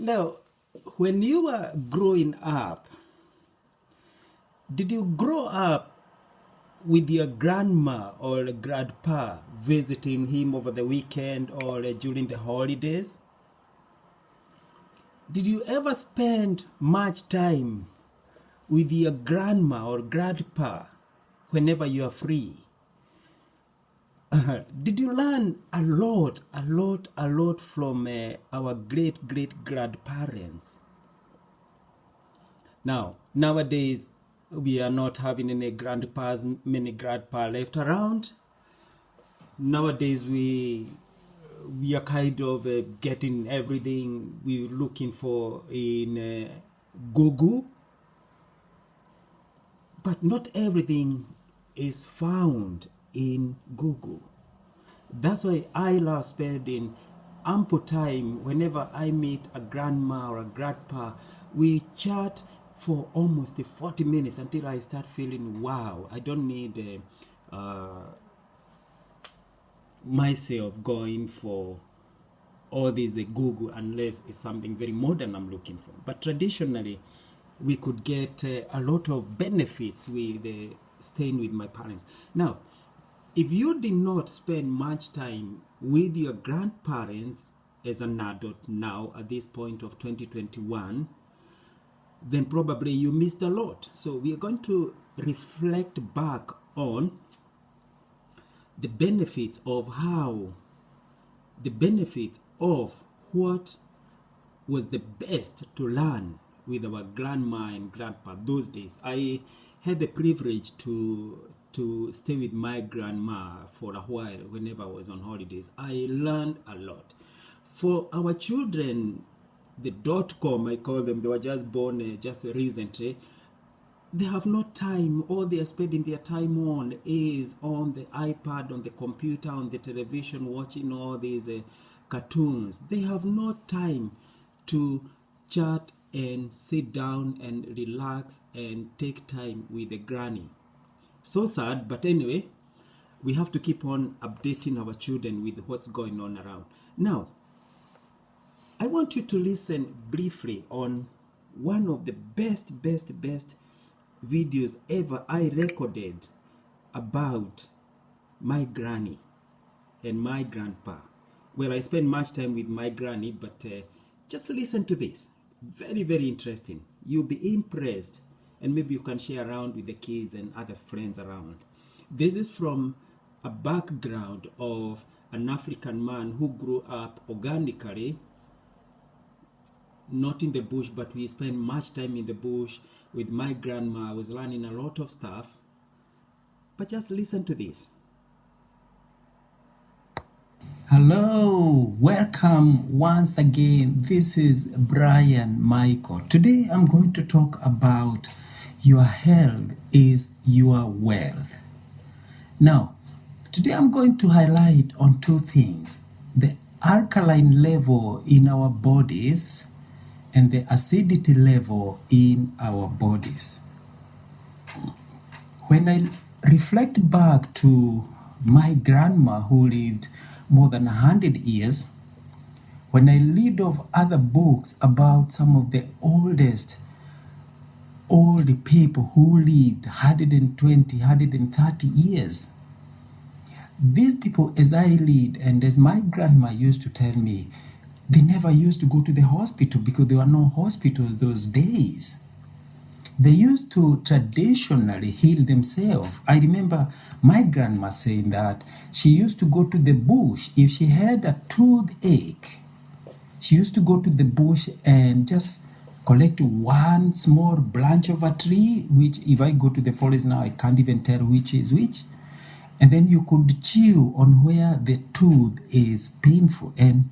Now, when you were growing up, did you grow up with your grandma or grandpa visiting him over the weekend or during the holidays? Did you ever spend much time with your grandma or grandpa whenever you are free? Did you learn a lot from our great grandparents? Now, nowadays, we are not having any grandpas, many grandpa left around. Nowadays, we are kind of getting everything we're looking for in Google. But not everything is found in Google. That's why I love spending ample time whenever I meet a grandma or a grandpa. We chat for almost 40 minutes until I start feeling, wow, I don't need myself going for all these Google unless it's something very modern I'm looking for. But traditionally, we could get a lot of benefits with staying with my parents. Now, if you did not spend much time with your grandparents as an adult now at this point of 2021, then probably you missed a lot. So we are going to reflect back on the benefits of what was the best to learn with our grandma and grandpa those days. I had the privilege to stay with my grandma for a while whenever I was on holidays. I learned a lot. For our children, the .com, I call them, they were just born just recently. They have no time. All they are spending their time on is on the iPad, on the computer, on the television, watching all these cartoons. They have no time to chat and sit down and relax and take time with the granny. So sad, but anyway, we have to keep on updating our children with what's going on around. Now, I want you to listen briefly on one of the best videos ever I recorded about my granny and my grandpa. Well, I spend much time with my granny, but just listen to this. Very interesting. You'll be impressed, and maybe you can share around with the kids and other friends around. This is from a background of an African man who grew up organically, not in the bush, but we spent much time in the bush with my grandma. I was learning a lot of stuff. But just listen to this. Hello, welcome once again. This is Brian Michael. Today I'm going to talk about your health is your wealth. Now, today I'm going to highlight on two things: the alkaline level in our bodies and the acidity level in our bodies. When I reflect back to my grandma who lived more than 100 years, when I read of other books about some of the old people who lived 120, 130 years, these people, as I read, and as my grandma used to tell me, they never used to go to the hospital because there were no hospitals those days. They used to traditionally heal themselves. I remember my grandma saying that she used to go to the bush. If she had a toothache, she used to go to the bush and just collect one small branch of a tree, which if I go to the forest now, I can't even tell which is which. And then you could chew on where the tooth is painful, and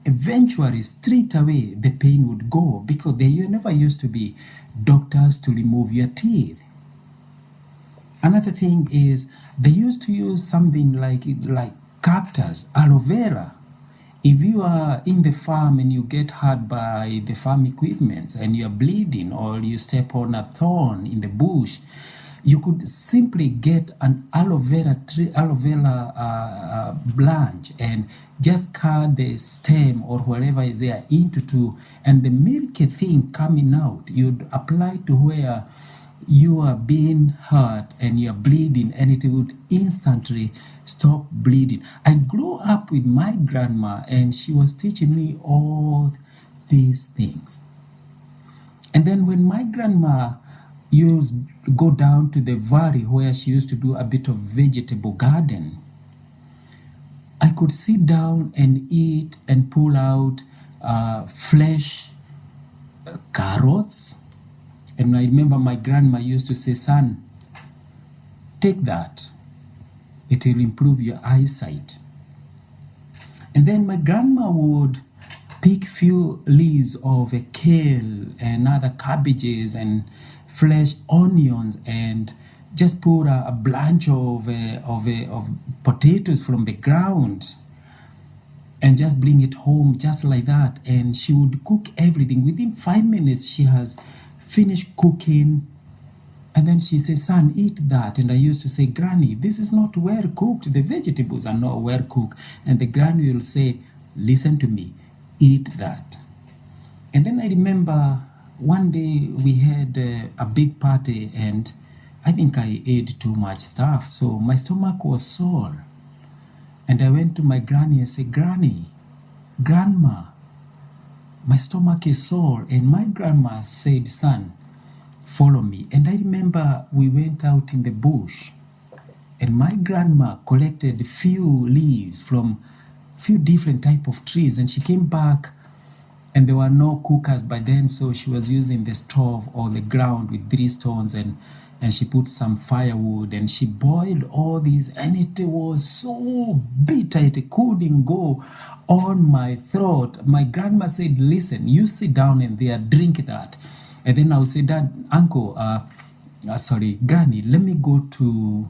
eventually, straight away, the pain would go, because there never used to be doctors to remove your teeth. Another thing is, they used to use something like cactus, Alovera. If you are in the farm and you get hurt by the farm equipment and you're bleeding, or you step on a thorn in the bush, You could simply get an aloe vera branch and just cut the stem or whatever is there into two, and the milky thing coming out, you'd apply to where you are being hurt and you are bleeding, and it would instantly stop bleeding. I grew up with my grandma, and she was teaching me all these things. And then when my grandma used to go down to the valley where she used to do a bit of vegetable garden, I could sit down and eat and pull out fresh carrots. And I remember my grandma used to say, son, take that. It will improve your eyesight. And then my grandma would pick few leaves of a kale and other cabbages and fresh onions and just put a branch of potatoes from the ground and just bring it home just like that. And she would cook everything. Within 5 minutes, she has finished cooking. And then she says, son, eat that. And I used to say, Granny, this is not well cooked. The vegetables are not well cooked. And the granny will say, listen to me, eat that. And then I remember one day we had a big party, and I think I ate too much stuff. So my stomach was sore. And I went to my granny and said, Granny, Grandma, my stomach is sore. And my grandma said, son, follow me. And I remember we went out in the bush, and my grandma collected a few leaves from few different type of trees, and she came back, and there were no cookers by then, so she was using the stove or the ground with 3 stones, and she put some firewood, and she boiled all these, and it was so bitter it couldn't go on my throat. My grandma said, listen, you sit down and there, drink that. And then I would say, Dad, Uncle, Granny, let me go to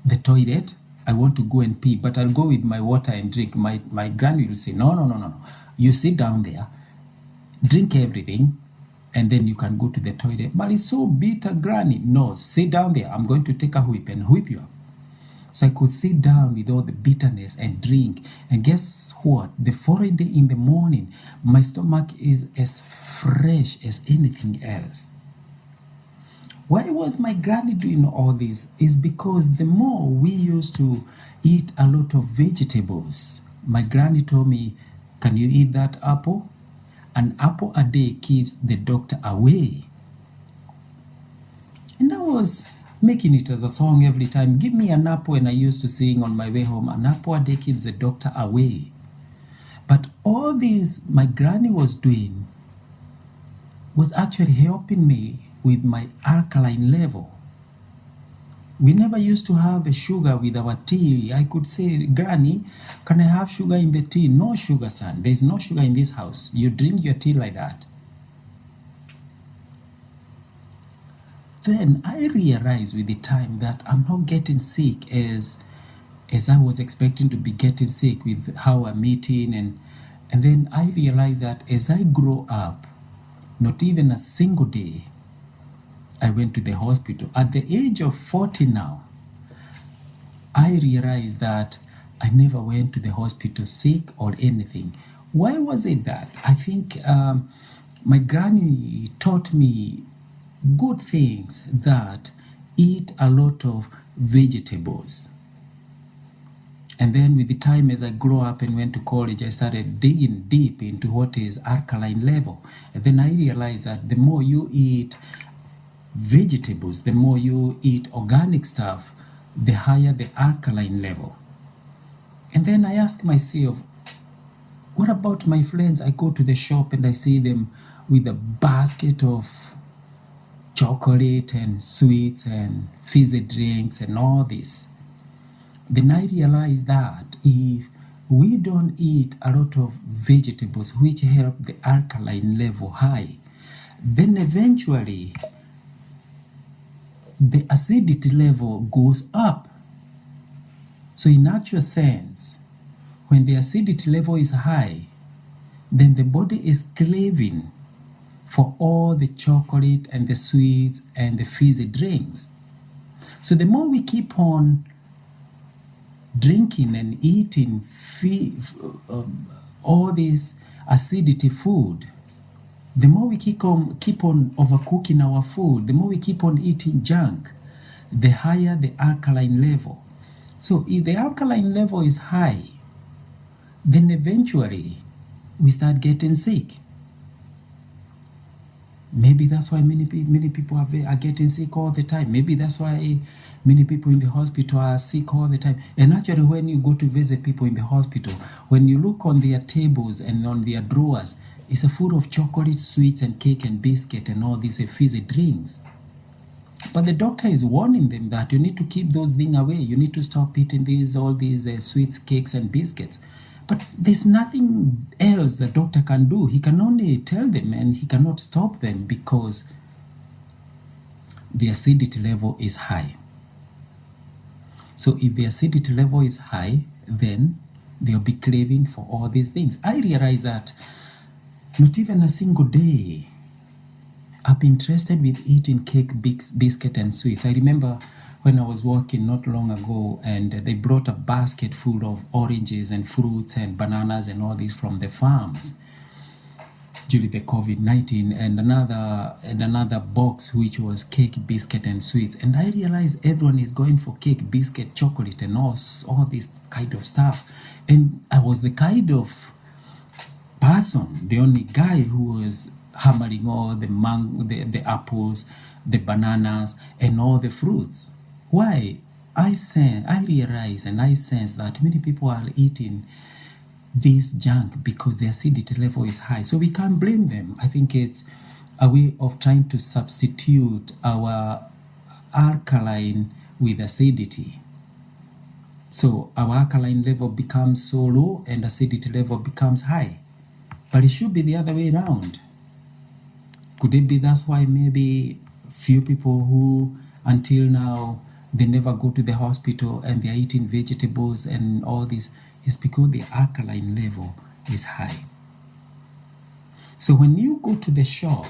the toilet. I want to go and pee, but I'll go with my water and drink. My granny will say, no. You sit down there, drink everything, and then you can go to the toilet. But it's so bitter, Granny. No, sit down there. I'm going to take a whip and whip you up. So I could sit down with all the bitterness and drink. And guess what? The following day in the morning, my stomach is as fresh as anything else. Why was my granny doing all this? Is because the more we used to eat a lot of vegetables, my granny told me, can you eat that apple? An apple a day keeps the doctor away. And I was making it as a song every time. Give me an apple, and I used to sing on my way home, an apple a day keeps the doctor away. But all this my granny was doing was actually helping me with my alkaline level. We never used to have a sugar with our tea. I could say, Granny, can I have sugar in the tea? No sugar, son. There's no sugar in this house. You drink your tea like that. Then I realized with the time that I'm not getting sick as I was expecting to be getting sick with how I'm eating. And then I realized that as I grow up, not even a single day I went to the hospital. At the age of 40 now, I realized that I never went to the hospital sick or anything. Why was it that? I think my granny taught me good things, that eat a lot of vegetables. And then with the time as I grew up and went to college, I started digging deep into what is alkaline level. And then I realized that the more you eat vegetables, the more you eat organic stuff, the higher the alkaline level. And then I ask myself, what about my friends? I go to the shop and I see them with a basket of chocolate and sweets and fizzy drinks and all this. Then I realize that if we don't eat a lot of vegetables which help the alkaline level high, then eventually the acidity level goes up. So in actual sense, when the acidity level is high, then the body is craving for all the chocolate and the sweets and the fizzy drinks. So the more we keep on drinking and eating all this acidity food, the more we keep on overcooking our food, the more we keep on eating junk, the higher the alkaline level. So if the alkaline level is high, then eventually we start getting sick. Maybe that's why many people are getting sick all the time. Maybe that's why many people in the hospital are sick all the time. And actually, when you go to visit people in the hospital, when you look on their tables and on their drawers, it's full of chocolate, sweets, and cake and biscuit and all these fizzy drinks. But the doctor is warning them that you need to keep those things away. You need to stop eating all these sweets, cakes, and biscuits. But there's nothing else the doctor can do. He can only tell them, and he cannot stop them because the acidity level is high. So if the acidity level is high, then they'll be craving for all these things. I realize that not even a single day I've been interested with eating cake, biscuit, and sweets. I remember when I was working not long ago, and they brought a basket full of oranges and fruits and bananas and all this from the farms during the COVID-19, and another box which was cake, biscuit, and sweets. And I realized everyone is going for cake, biscuit, chocolate, and all this kind of stuff. And I was the kind of person, the only guy who was hammering all the apples, the bananas, and all the fruits. Why? I realize and I sense that many people are eating this junk because the acidity level is high. So we can't blame them. I think it's a way of trying to substitute our alkaline with acidity. So our alkaline level becomes so low and acidity level becomes high. But it should be the other way around. Could it be that's why maybe few people who until now they never go to the hospital and they're eating vegetables and all this is because the alkaline level is high. So when you go to the shop,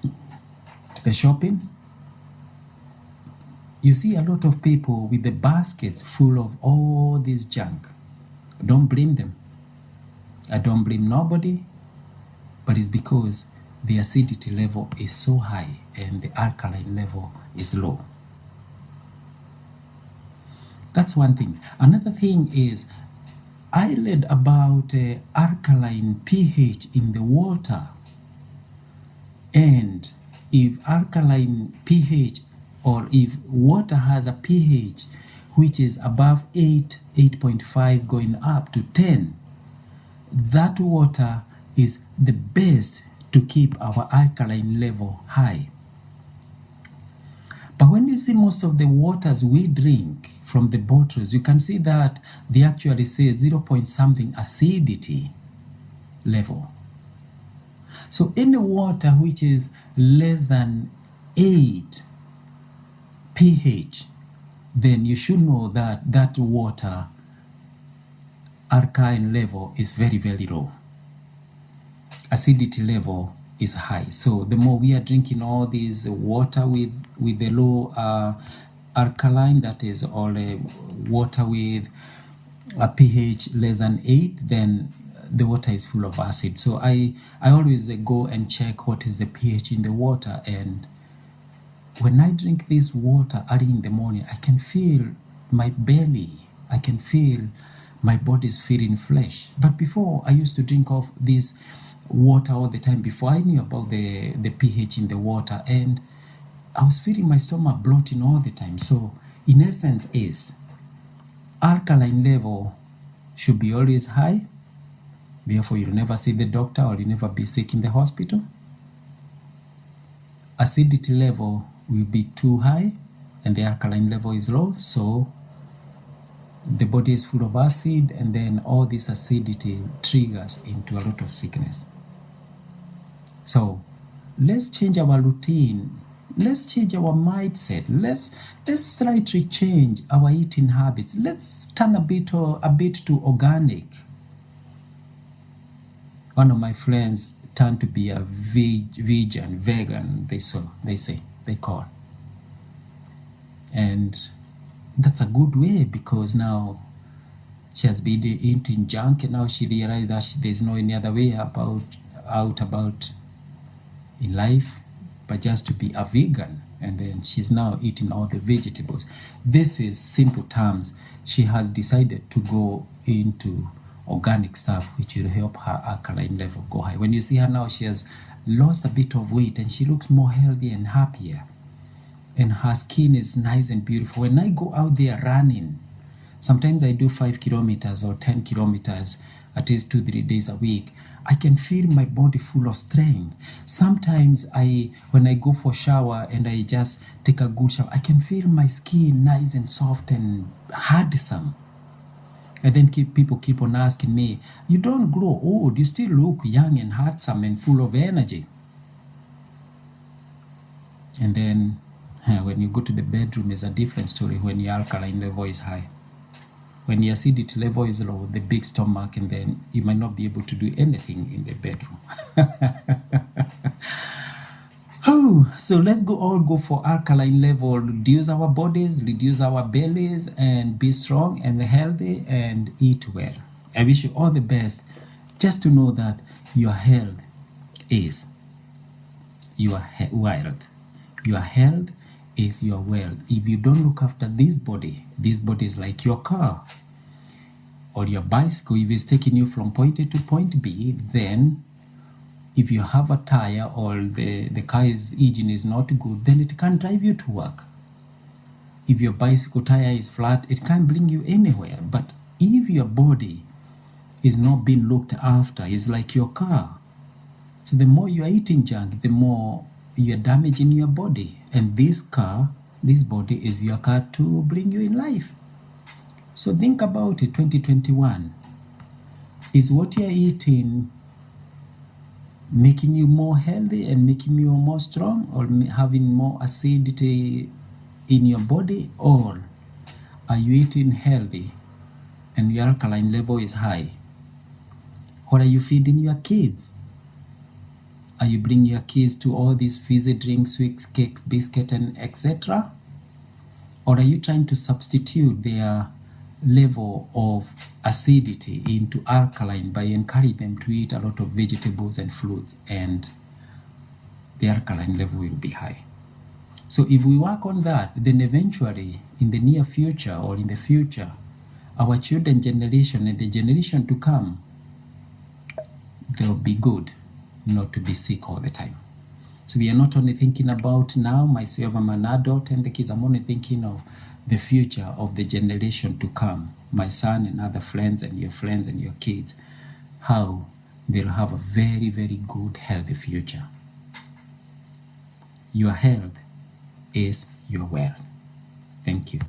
to the shopping, you see a lot of people with the baskets full of all this junk. Don't blame them. I don't blame nobody, but it's because the acidity level is so high and the alkaline level is low. That's one thing. Another thing is, I read about alkaline pH in the water. And if alkaline pH, or if water has a pH which is above 8, 8.5 going up to 10, that water is the best to keep our alkaline level high. But when you see most of the waters we drink from the bottles, you can see that they actually say 0 point something acidity level. So any water which is less than 8 pH, then you should know that that water alkaline level is very, very low. Acidity level is high. So the more we are drinking all this water with the low alkaline, that is all water with a pH less than 8, then the water is full of acid. So I always go and check what is the pH in the water, and when I drink this water early in the morning, I can feel my belly, I can feel my body's feeling flesh. But before, I used to drink of this water all the time before I knew about the pH in the water, and I was feeling my stomach bloating all the time. So in essence is alkaline level should be always high, therefore you'll never see the doctor or you'll never be sick in the hospital. Acidity level will be too high and the alkaline level is low, so the body is full of acid, and then all this acidity triggers into a lot of sickness. So let's change our routine. Let's change our mindset. Let's slightly change our eating habits. Let's turn a bit to organic. One of my friends turn to be a vegan, they call. And that's a good way, because now she has been eating junk, and now she realized that there's no any other way about in life but just to be a vegan. And then she's now eating all the vegetables. This is simple terms. She has decided to go into organic stuff, which will help her alkaline level go high. When you see her now, she has lost a bit of weight and she looks more healthy and happier. And her skin is nice and beautiful. When I go out there running, sometimes I do 5 kilometers or 10 kilometers at least 2-3 days a week. I can feel my body full of strength. Sometimes when I go for shower and I just take a good shower, I can feel my skin nice and soft and handsome. And then people keep on asking me, you don't grow old, you still look young and handsome and full of energy. And then when you go to the bedroom, it's a different story when your alkaline level is high. When your acidity level is low, the big stomach, and then you might not be able to do anything in the bedroom. So let's all go for alkaline level, reduce our bodies, reduce our bellies, and be strong and healthy and eat well. I wish you all the best. Just to know that your health is your wealth. Your health is your wealth. If you don't look after this body is like your car or your bicycle. If it's taking you from point A to point B, then if you have a tire or the car's engine is not good, then it can't drive you to work. If your bicycle tire is flat, it can't bring you anywhere. But if your body is not being looked after, it's like your car. So the more you are eating junk, the more you are damaging your body. And this body is your car to bring you in life. So think about it. 2021, is what you are eating making you more healthy and making you more strong, or having more acidity in your body? Or are you eating healthy and your alkaline level is high? What are you feeding your kids? Are you bringing your kids to all these fizzy drinks, sweets, cakes, biscuit, and etc.? Or are you trying to substitute their level of acidity into alkaline by encouraging them to eat a lot of vegetables and fruits, and the alkaline level will be high? So if we work on that, then eventually in the near future or in the future, our children generation and the generation to come, they'll be good, not to be sick all the time. So we are not only thinking about now, myself, I'm an adult, and the kids, I'm only thinking of the future of the generation to come, my son and other friends and your kids, how they'll have a very, very good, healthy future. Your health is your wealth. Thank you.